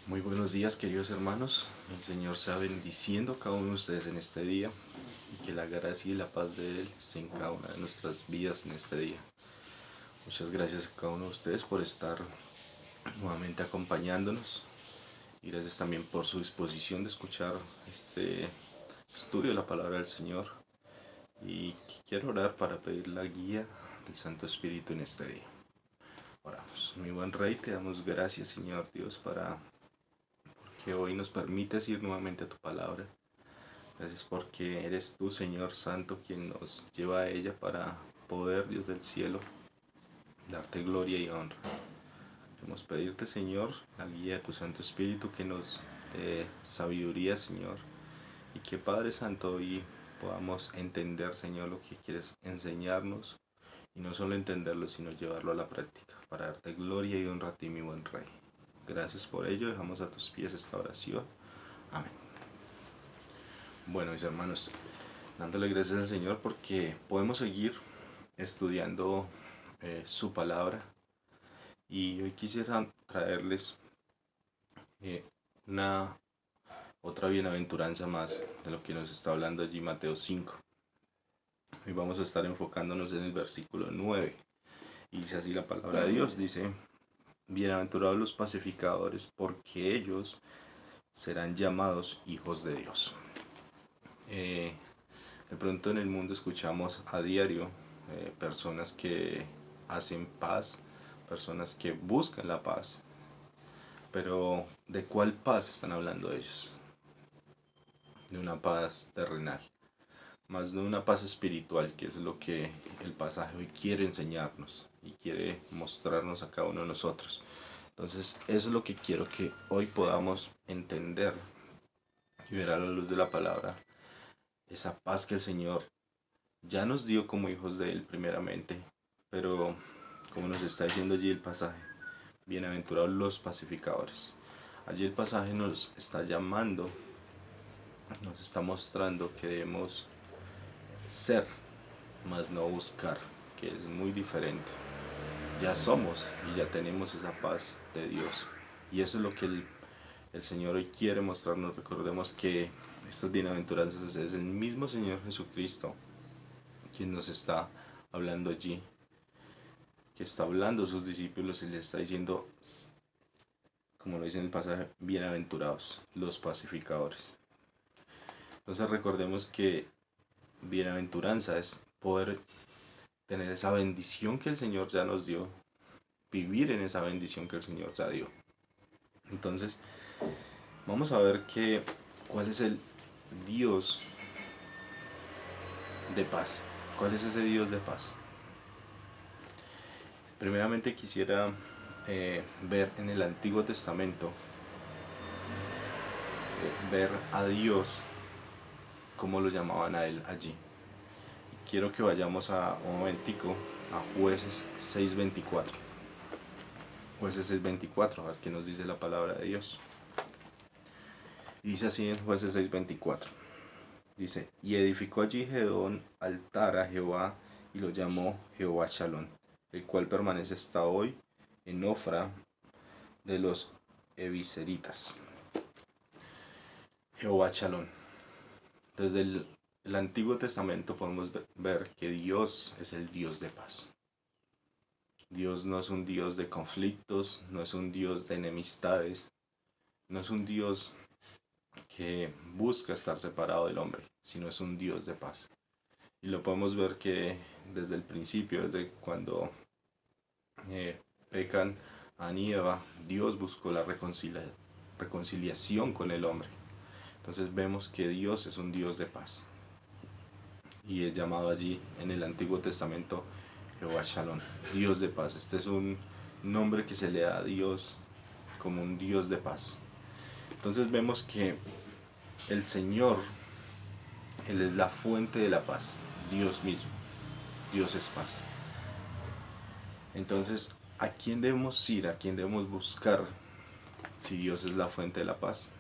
Muy buenos días, queridos hermanos. El Señor sea bendiciendo a cada uno de ustedes en este día y que la gracia y la paz de Él esté en cada una de nuestras vidas en este día. Muchas gracias a cada uno de ustedes por estar nuevamente acompañándonos y gracias también por su disposición de escuchar este estudio de la palabra del Señor. Y quiero orar para pedir la guía del Santo Espíritu en este día. Oramos. Mi buen Rey, te damos gracias, Señor Dios, para que hoy nos permites ir nuevamente a tu palabra. Gracias porque eres tú, Señor Santo, quien nos lleva a ella para poder, Dios del cielo, darte gloria y honra. Queremos pedirte, Señor, la guía de tu Santo Espíritu, que nos dé sabiduría, Señor, y que, Padre Santo, hoy podamos entender, Señor, lo que quieres enseñarnos, y no solo entenderlo, sino llevarlo a la práctica, para darte gloria y honra a ti, mi buen Rey. Gracias por ello, dejamos a tus pies esta oración. Amén. Bueno, mis hermanos, dándole gracias al Señor porque podemos seguir estudiando su palabra, y hoy quisiera traerles eh, una otra bienaventuranza más de lo que nos está hablando allí Mateo 5. Hoy vamos a estar enfocándonos en el versículo 9 y dice así la palabra de Dios, dice: bienaventurados los pacificadores, porque ellos serán llamados hijos de Dios. De pronto en el mundo escuchamos a diario personas que hacen paz, personas que buscan la paz, pero ¿de cuál paz están hablando ellos? De una paz terrenal, más de una paz espiritual, que es lo que el pasaje hoy quiere enseñarnos y quiere mostrarnos a cada uno de nosotros. Entonces, eso es lo que quiero que hoy podamos entender y ver a la luz de la palabra, esa paz que el Señor ya nos dio como hijos de Él primeramente, pero como nos está diciendo allí el pasaje, bienaventurados los pacificadores. Allí el pasaje nos está llamando, nos está mostrando que debemos ser, más no buscar, que es muy diferente. Ya somos y ya tenemos esa paz de Dios. Y eso es lo que el Señor hoy quiere mostrarnos. Recordemos que estas bienaventuranzas es el mismo Señor Jesucristo quien nos está hablando allí, que está hablando a sus discípulos y les está diciendo, como lo dice en el pasaje, bienaventurados los pacificadores. Entonces recordemos que bienaventuranza es poder tener esa bendición que el Señor ya nos dio, vivir en esa bendición que el Señor ya dio. Entonces vamos a ver cuál es el Dios de paz. ¿Cuál es ese Dios de paz? Primeramente quisiera ver en el Antiguo Testamento, ver a Dios, cómo lo llamaban a Él allí. Quiero que vayamos un momentico a Jueces 6:24. Jueces 6:24, a ver qué nos dice la palabra de Dios. Y dice así en Jueces 6:24. Dice: y edificó allí Gedeón altar a Jehová y lo llamó Jehová Shalom, el cual permanece hasta hoy en Ofra de los Ebiseritas. Jehová Shalom. Desde el Antiguo Testamento podemos ver que Dios es el Dios de paz. Dios no es un Dios de conflictos, no es un Dios de enemistades, no es un Dios que busca estar separado del hombre, sino es un Dios de paz. Y lo podemos ver que desde el principio, desde cuando pecan Adán y Eva, Dios buscó la reconciliación con el hombre. Entonces vemos que Dios es un Dios de paz. Y es llamado allí en el Antiguo Testamento Jehová Shalom, Dios de paz. Este es un nombre que se le da a Dios como un Dios de paz. Entonces vemos que el Señor, Él es la fuente de la paz, Dios mismo. Dios es paz. Entonces, ¿a quién debemos ir? ¿A quién debemos buscar si Dios es la fuente de la paz?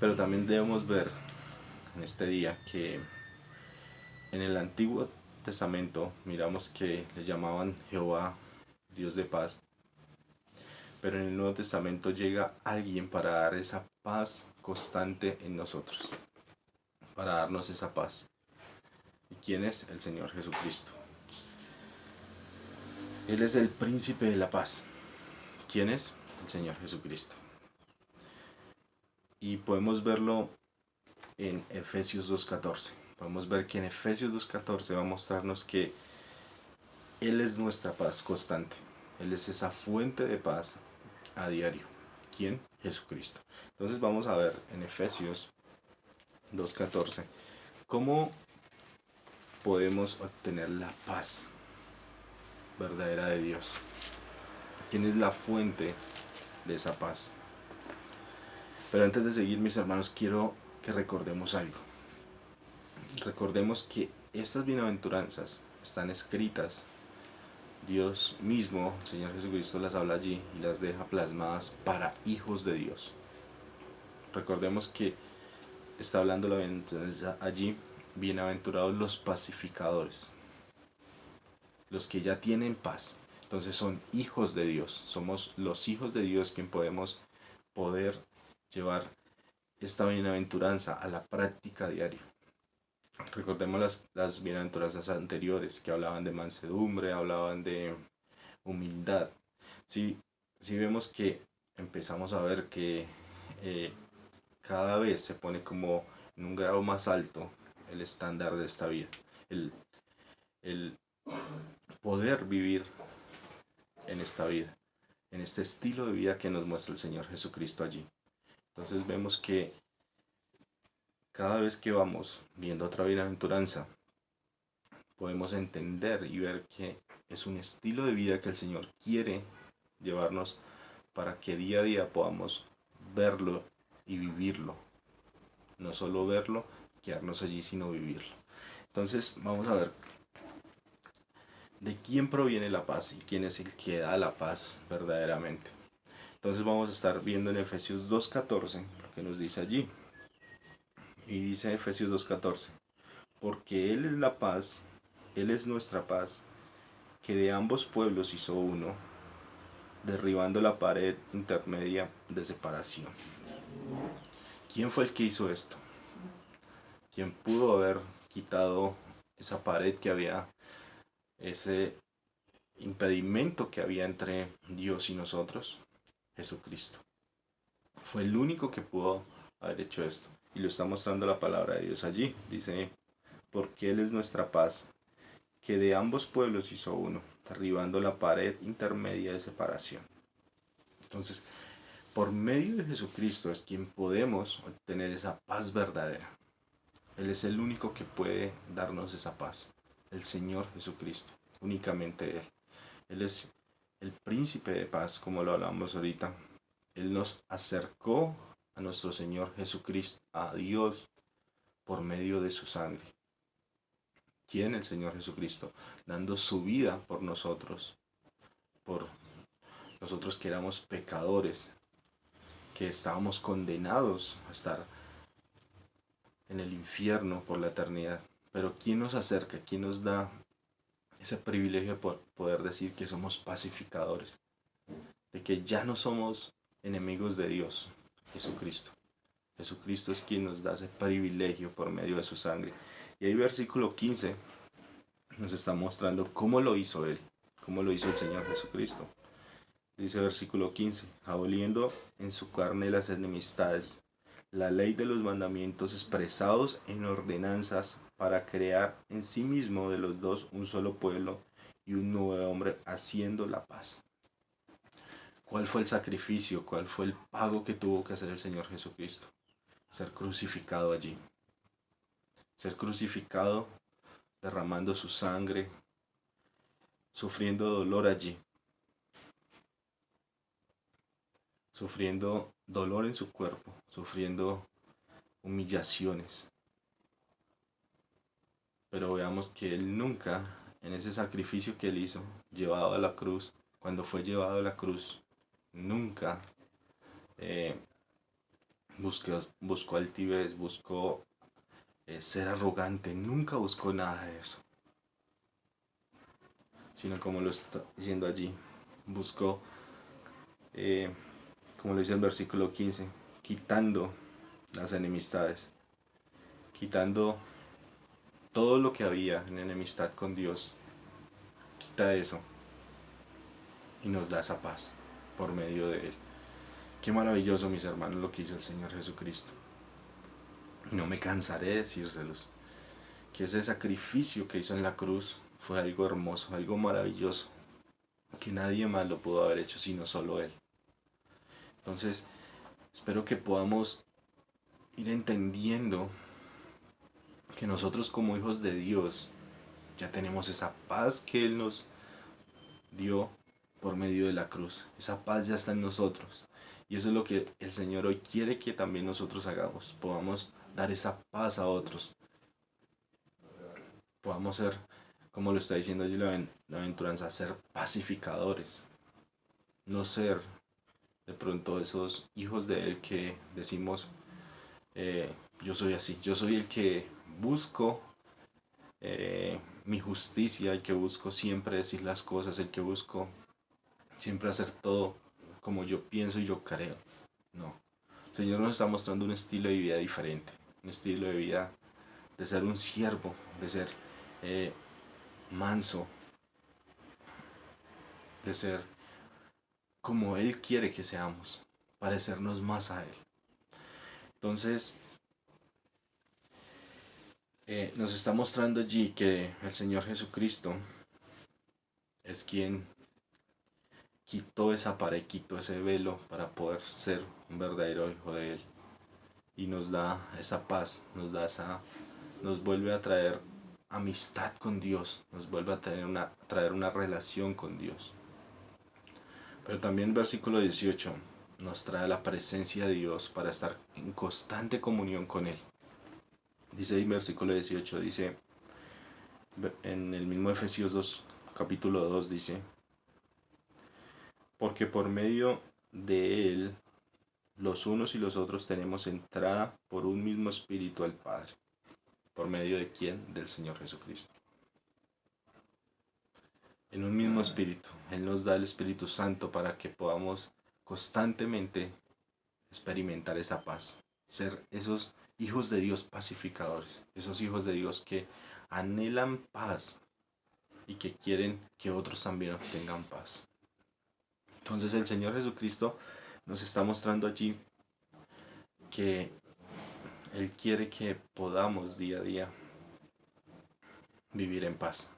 Pero también debemos ver en este día que en el Antiguo Testamento miramos que le llamaban Jehová, Dios de paz, pero en el Nuevo Testamento llega alguien para dar esa paz constante en nosotros, para darnos esa paz. ¿Y quién es? El Señor Jesucristo. Él es el príncipe de la paz. ¿Quién es? El Señor Jesucristo. Y podemos verlo en Efesios 2.14. Podemos ver que en Efesios 2.14 va a mostrarnos que Él es nuestra paz constante. Él es esa fuente de paz a diario. ¿Quién? Jesucristo. Entonces vamos a ver en Efesios 2.14 cómo podemos obtener la paz verdadera de Dios. ¿Quién es la fuente de esa paz? Pero antes de seguir, mis hermanos, quiero que recordemos algo. Recordemos que estas bienaventuranzas están escritas. Dios mismo, el Señor Jesucristo, las habla allí y las deja plasmadas para hijos de Dios. Recordemos que está hablando la bienaventuranza allí, bienaventurados los pacificadores, los que ya tienen paz. Entonces son hijos de Dios, somos los hijos de Dios quien podemos poder llevar esta bienaventuranza a la práctica diaria. Recordemos las bienaventuranzas anteriores que hablaban de mansedumbre, hablaban de humildad. Si vemos que empezamos a ver que cada vez se pone como en un grado más alto el estándar de esta vida, el poder vivir en esta vida, en este estilo de vida que nos muestra el Señor Jesucristo allí. Entonces vemos que cada vez que vamos viendo otra bienaventuranza, podemos entender y ver que es un estilo de vida que el Señor quiere llevarnos para que día a día podamos verlo y vivirlo. No solo verlo, quedarnos allí, sino vivirlo. Entonces vamos a ver de quién proviene la paz y quién es el que da la paz verdaderamente. Entonces vamos a estar viendo en Efesios 2.14 lo que nos dice allí. Y dice Efesios 2.14, porque Él es la paz, Él es nuestra paz, que de ambos pueblos hizo uno, derribando la pared intermedia de separación. ¿Quién fue el que hizo esto? ¿Quién pudo haber quitado esa pared que había, ese impedimento que había entre Dios y nosotros? Jesucristo. Fue el único que pudo haber hecho esto. Y lo está mostrando la palabra de Dios allí. Dice, porque Él es nuestra paz, que de ambos pueblos hizo uno, derribando la pared intermedia de separación. Entonces, por medio de Jesucristo es quien podemos obtener esa paz verdadera. Él es el único que puede darnos esa paz. El Señor Jesucristo. Únicamente Él. Él es el príncipe de paz, como lo hablamos ahorita. Él nos acercó a nuestro Señor Jesucristo, a Dios, por medio de su sangre. ¿Quién? El Señor Jesucristo, dando su vida por nosotros que éramos pecadores, que estábamos condenados a estar en el infierno por la eternidad. Pero ¿quién nos acerca? ¿Quién nos da ese privilegio de poder decir que somos pacificadores? De que ya no somos enemigos de Dios, Jesucristo. Jesucristo es quien nos da ese privilegio por medio de su sangre. Y ahí versículo 15 nos está mostrando cómo lo hizo Él, cómo lo hizo el Señor Jesucristo. Dice versículo 15, aboliendo en su carne las enemistades, la ley de los mandamientos expresados en ordenanzas para crear en sí mismo de los dos un solo pueblo y un nuevo hombre haciendo la paz. ¿Cuál fue el sacrificio? ¿Cuál fue el pago que tuvo que hacer el Señor Jesucristo? Ser crucificado allí. Ser crucificado, derramando su sangre, sufriendo dolor allí. Sufriendo dolor en su cuerpo, sufriendo humillaciones. Pero veamos que Él nunca, en ese sacrificio que Él hizo, llevado a la cruz, cuando fue llevado a la cruz, nunca buscó altivez, buscó ser arrogante, nunca buscó nada de eso. Sino como lo está diciendo allí, buscó eh, como lo dice el versículo 15, quitando las enemistades, quitando todo lo que había en enemistad con Dios, quita eso y nos da esa paz por medio de Él. Qué maravilloso, mis hermanos, lo que hizo el Señor Jesucristo. No me cansaré de decírselos, que ese sacrificio que hizo en la cruz fue algo hermoso, algo maravilloso, que nadie más lo pudo haber hecho sino solo Él. Entonces, espero que podamos ir entendiendo que nosotros como hijos de Dios ya tenemos esa paz que Él nos dio por medio de la cruz. Esa paz ya está en nosotros. Y eso es lo que el Señor hoy quiere que también nosotros hagamos. Podamos dar esa paz a otros. Podamos ser, como lo está diciendo allí la aventuranza, ser pacificadores. No ser de pronto esos hijos de Él que decimos, yo soy así. Yo soy el que busco mi justicia, el que busco siempre decir las cosas, el que busco siempre hacer todo como yo pienso y yo creo. No. El Señor nos está mostrando un estilo de vida diferente, un estilo de vida de ser un siervo, de ser manso, de ser como Él quiere que seamos, parecernos más a Él. Entonces, nos está mostrando allí que el Señor Jesucristo es quien quitó esa pared, quitó ese velo para poder ser un verdadero hijo de Él. Y nos da esa paz, nos vuelve a traer amistad con Dios, nos vuelve a traer una relación con Dios. Pero también el versículo 18 nos trae la presencia de Dios para estar en constante comunión con Él. Dice el versículo 18, dice, en el mismo Efesios 2, capítulo 2, dice, porque por medio de Él, los unos y los otros tenemos entrada por un mismo espíritu al Padre. ¿Por medio de quién? Del Señor Jesucristo. En un mismo espíritu. Él nos da el Espíritu Santo para que podamos constantemente experimentar esa paz. Ser esos hijos de Dios pacificadores. Esos hijos de Dios que anhelan paz y que quieren que otros también obtengan paz. Entonces el Señor Jesucristo nos está mostrando allí que Él quiere que podamos día a día vivir en paz.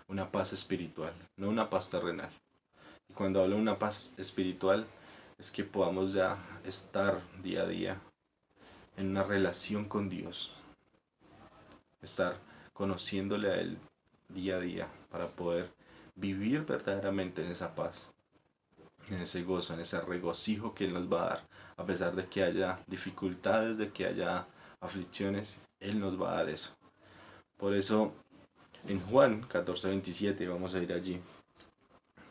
Una paz espiritual, no una paz terrenal. Y cuando hablo de una paz espiritual, es que podamos ya estar día a día en una relación con Dios. Estar conociéndole a Él día a día para poder vivir verdaderamente en esa paz, en ese gozo, en ese regocijo que Él nos va a dar. A pesar de que haya dificultades, de que haya aflicciones, Él nos va a dar eso. Por eso en Juan 14:27, vamos a ir allí,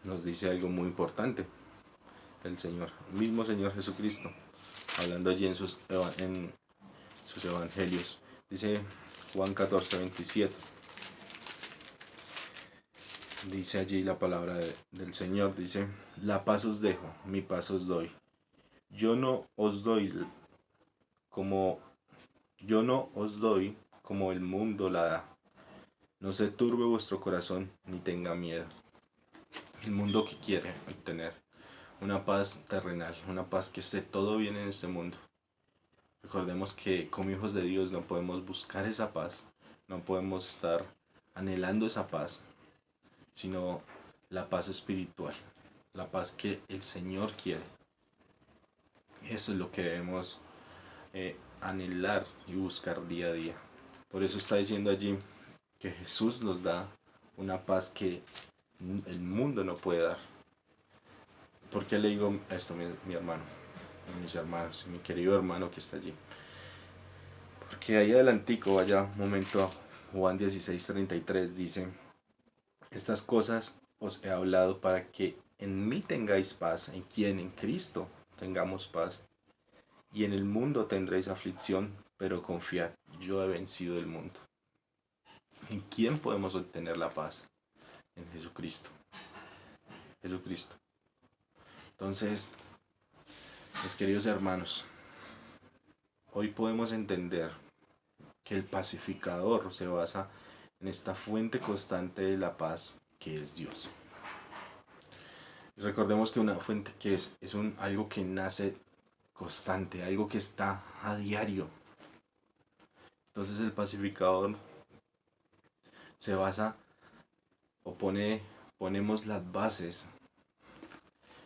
nos dice algo muy importante. El Señor, el mismo Señor Jesucristo, hablando allí en sus evangelios, dice Juan 14:27, dice allí la palabra del Señor, dice, la paz os dejo, mi paz os doy. Yo no os doy como yo no os doy como el mundo la da. No se turbe vuestro corazón ni tenga miedo. El mundo que quiere obtener una paz terrenal, una paz que esté todo bien en este mundo. Recordemos que como hijos de Dios no podemos buscar esa paz, no podemos estar anhelando esa paz, sino la paz espiritual, la paz que el Señor quiere. Eso es lo que debemos anhelar y buscar día a día. Por eso está diciendo allí que Jesús nos da una paz que el mundo no puede dar. ¿Por qué le digo esto, mi hermano, mis hermanos, mi querido hermano que está allí? Porque ahí adelantico, vaya un momento a Juan 16:33, dice, estas cosas os he hablado para que en mí tengáis paz, en quien en Cristo tengamos paz. Y en el mundo tendréis aflicción, pero confiad, yo he vencido el mundo. ¿En quién podemos obtener la paz? En Jesucristo. Jesucristo. Entonces, mis queridos hermanos, hoy podemos entender que el pacificador se basa en esta fuente constante de la paz que es Dios. Recordemos que una fuente que es algo que nace constante, algo que está a diario. Entonces el pacificador se basa o ponemos las bases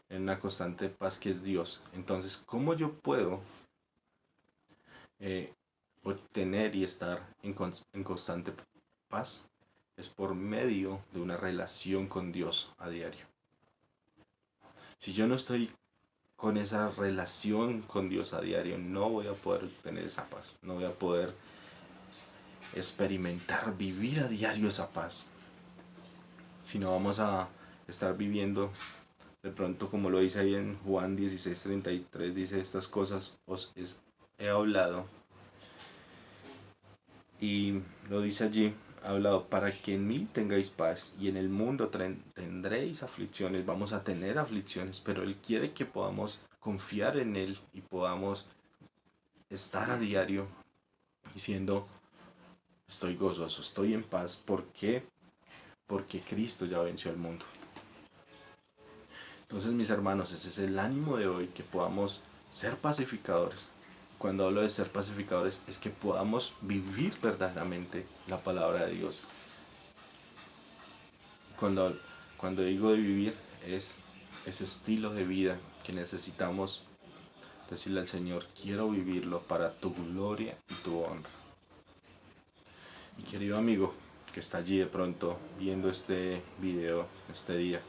en una constante paz que es Dios. Entonces, ¿cómo yo puedo obtener y estar en constante paz? Es por medio de una relación con Dios a diario. Si yo no estoy con esa relación con Dios a diario, no voy a poder obtener esa paz, no voy a poder experimentar, vivir a diario esa paz. Si no, vamos a estar viviendo de pronto, como lo dice ahí en Juan 16:33, dice: estas cosas os he hablado. Y lo dice allí, ha hablado para que en mí tengáis paz, y en el mundo tendréis aflicciones. Vamos a tener aflicciones, pero Él quiere que podamos confiar en Él y podamos estar a diario diciendo: estoy gozoso, estoy en paz. ¿Por qué? Porque Cristo ya venció al mundo. Entonces, mis hermanos, ese es el ánimo de hoy, que podamos ser pacificadores. Cuando hablo de ser pacificadores, es que podamos vivir verdaderamente la palabra de Dios. Cuando digo de vivir, es ese estilo de vida que necesitamos decirle al Señor: quiero vivirlo para tu gloria y tu honra. Mi querido amigo que está allí de pronto viendo este video, este día,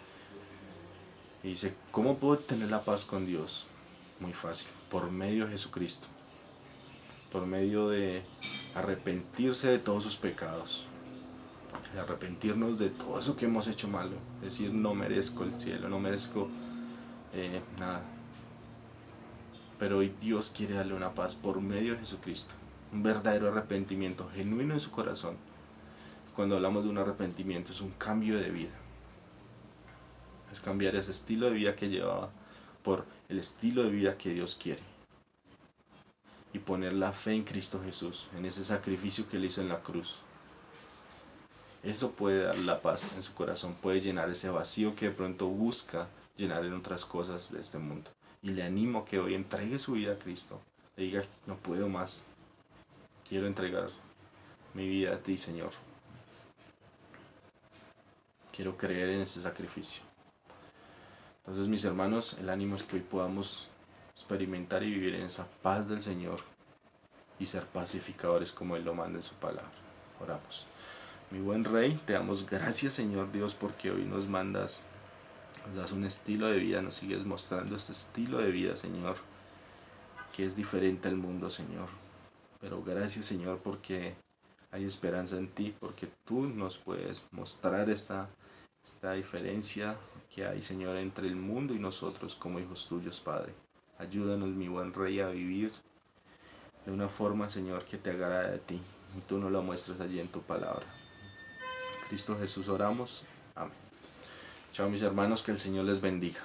y dice: ¿cómo puedo tener la paz con Dios? Muy fácil, por medio de Jesucristo, por medio de arrepentirse de todos sus pecados, de arrepentirnos de todo eso que hemos hecho malo, decir: no merezco el cielo, no merezco nada. Pero hoy Dios quiere darle una paz por medio de Jesucristo, un verdadero arrepentimiento genuino en su corazón. Cuando hablamos de un arrepentimiento, es un cambio de vida, es cambiar ese estilo de vida que llevaba por el estilo de vida que Dios quiere, y poner la fe en Cristo Jesús, en ese sacrificio que Él hizo en la cruz. Eso puede dar la paz en su corazón, puede llenar ese vacío que de pronto busca llenar en otras cosas de este mundo. Y le animo a que hoy entregue su vida a Cristo, le diga: no puedo más, quiero entregar mi vida a ti, Señor. Quiero creer en ese sacrificio. Entonces, mis hermanos, el ánimo es que hoy podamos experimentar y vivir en esa paz del Señor y ser pacificadores como Él lo manda en su palabra. Oramos. Mi buen Rey, te damos gracias, Señor Dios, porque hoy nos das un estilo de vida, nos sigues mostrando este estilo de vida, Señor, que es diferente al mundo, Señor. Pero gracias, Señor, porque hay esperanza en ti, porque tú nos puedes mostrar esta diferencia que hay, Señor, entre el mundo y nosotros como hijos tuyos, Padre. Ayúdanos, mi buen Rey, a vivir de una forma, Señor, que te agrade a ti, y tú nos lo muestras allí en tu palabra. Cristo Jesús oramos. Amén. Chao, mis hermanos, que el Señor les bendiga.